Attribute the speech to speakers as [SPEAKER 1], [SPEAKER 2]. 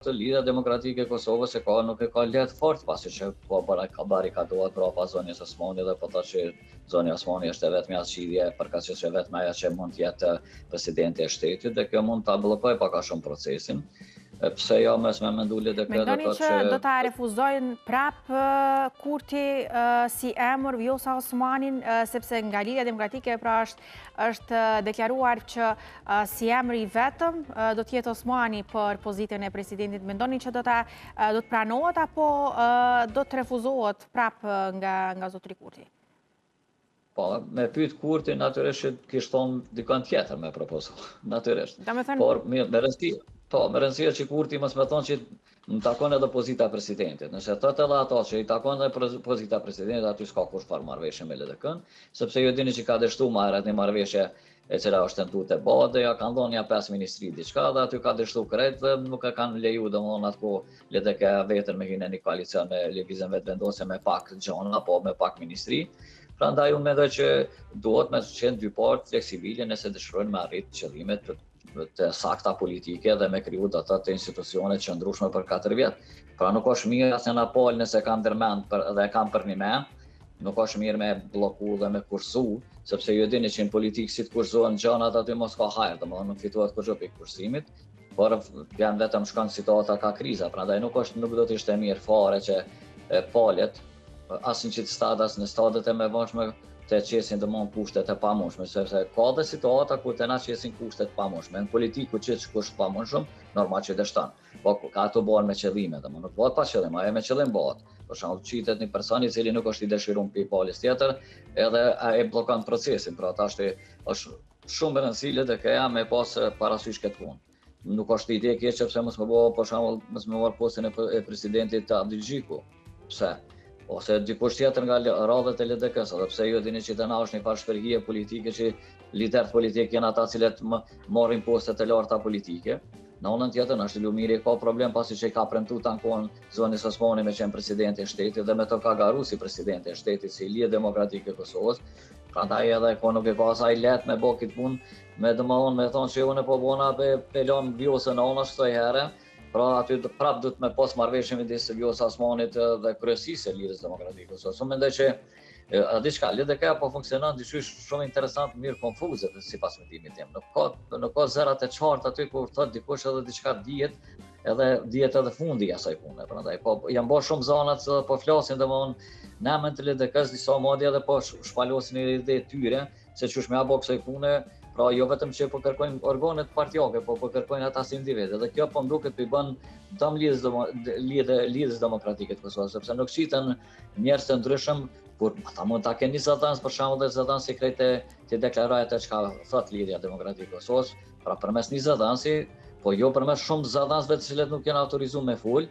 [SPEAKER 1] të Lidhja Demokratike e Kosovës nuk e ka lehtë fort pasi që po barikadohet brapa zonjës Osmani dhe po thotë që zonja Osmani është e vetmja zgjidhje përkatëse që vetëm ajo që mund të jetë presidenti e shtetit dhe kjo mund ta bllokojë pak a shumë procesin. Pse jo me mendu LDK
[SPEAKER 2] Mendoni që do ta refuzojnë prap Kurti si emër Vjosa Osmanin, sepse nga Lidhja Demokratike pra është deklaruar që si emër i vetëm do të jetë Osmani për pozitën e presidentit. Mendoni që do të pranohet apo do të refuzohet prap nga zotëri Kurti?
[SPEAKER 1] Po, me pyet Kurti natyrisht që kishte thonë dikon tjetër me propozo, natyrisht. Por me rëndësi, po, me rëndësi që Kurti mos më thonë që më takon edhe pozita e presidentit. Nëse thotë edhe ato që i takon edhe pozita e presidentit, aty s'ka kush farë marrëveshje me LDK-n, sepse ju dini që ka dështu marrë një marrëveshje e cila është tentuar të bëhet dhe ja kanë dhënë ja 5 ministri diçka dhe aty ka dështu krejt dhe nuk e kanë leju domthonë atko LDK vetën me hinë një koalicion me lëvizjen vetvendose me pak gjona apo me pak ministri. Prandaj unë mendoj që duhet me qenë dy partë fleksibile nëse dëshirojnë me arrit qëllimet të sakta politike dhe me kriju do të institucione të qëndrueshme për 4 vjet. Pra nuk është mirë as në pol nëse kanë ndërmend dhe kanë për një mend, nuk është mirë me blloku dhe me kursu, sepse ju dini që në politikë si të kurzohen gjanat aty mos ka hajër, domethënë nuk fitohet kurrë pikë kursimit, por janë vetëm shkon situata ka kriza, prandaj nuk do të ishte mirë fare që palët asnjë që të stadas në stadet e mëvonshme të qesin domthonë kushtet e pamundshme, sepse ka dhe situata ku të na qesin kushtet pamundshme. Në politikë ku qet kusht pamundshëm, normal që dështon. Po ka ato bëhen me qëllime, domthonë nuk bëhet pa qëllim, ajo me qëllim bëhet. Për shembull, qitet një person i cili nuk është i dëshiruar për palës tjetër, edhe ai bllokon procesin. Pra tash është shumë e rëndësishme LDK-ja me pas parasysh këtë punë. Nuk është ide e keqe sepse mos më bëu për shembull mos më marr postën e presidentit Abdul Xhiku. Pse? Ose dikush tjetër nga radhët e LDK-s, edhe pse ju dini që tani është një farë shpërhije politike që liderët politikë janë ata cilët marrin postet e larta politike. Në anën tjetër është Lumiri ka problem pasi që i ka premtuar tankon zonës Osmani me qenë presidenti i shtetit dhe me to ka garu si presidenti i shtetit si Lidhja Demokratike e Kosovës. Prandaj edhe nuk e ka asaj lehtë me bë këtë punë, me domethënë me thonë që unë po bona pe lëm Vjosën anash këto herë. Pra aty prap do të me pas marrëveshje midis Vjosa Osmanit dhe kryesisë së Lidhjes Demokratike. Unë mendoj që diçka LDK po funksionon dyshysh shumë interesant, mirë konfuze sipas mendimit tim. Nuk ka zërat e qartë aty kur thot dikush edhe diçka dihet edhe fundi i asaj pune. Prandaj po janë bërë shumë zonat që po flasin domthonë në emër të LDK-s disa madje edhe po shpalosin ide të tyre se çush më apo kësaj pune. Pra jo vetëm që po kërkojnë organet partijake, po kërkojnë ata si individ. Dhe kjo po mduket të i bën dëm Lidhjes Demokratike të Kosovës, sepse nuk qiten njerëz të ndryshëm, kur ata mund ta kenë 20 ans për shembull dhe 20 ans sekrete të deklarojë atë çka thot Lidhja Demokratike e Kosovës, pra përmes 20 ansi, po jo përmes shumë 20 ansve të cilët nuk janë autorizuar me fol.